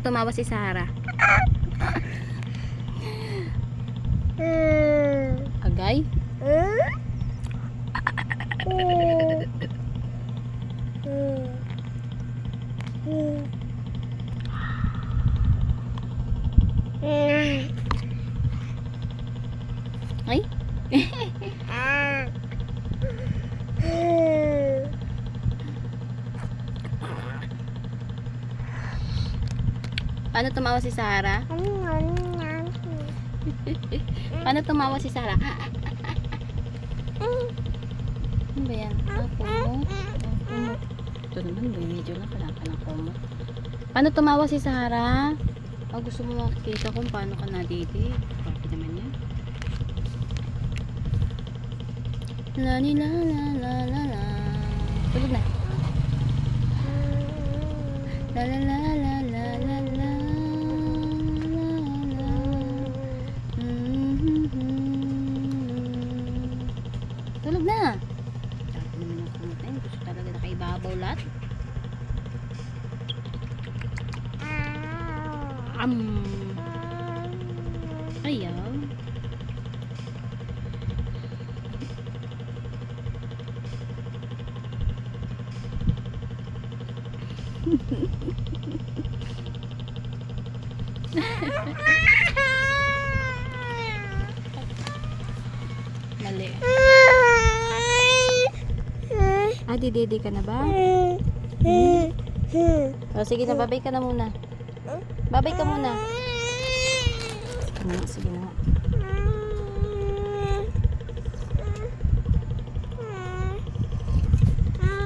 tumawa si Sarah? Agay? Ay? Paano tumawa si Sarah? Paano tumawa si Sarah? Ano ba yan? Kumo? Kumo. Ito naman, video lang. Kailangan ka ng kumo. Paano tumawa si Sarah? Gusto mo makikita kung paano ka nadidi. Bakit naman yan? La ni la la la la la. Tulog na. La la la la la la la. Tulog na. Tapos naman ang kumain. Gusto talaga nakaibabaw lahat. Ayaw. Mali. Didi ka na ba? Sige na, babay ka na muna. Babay ka muna. Sige na.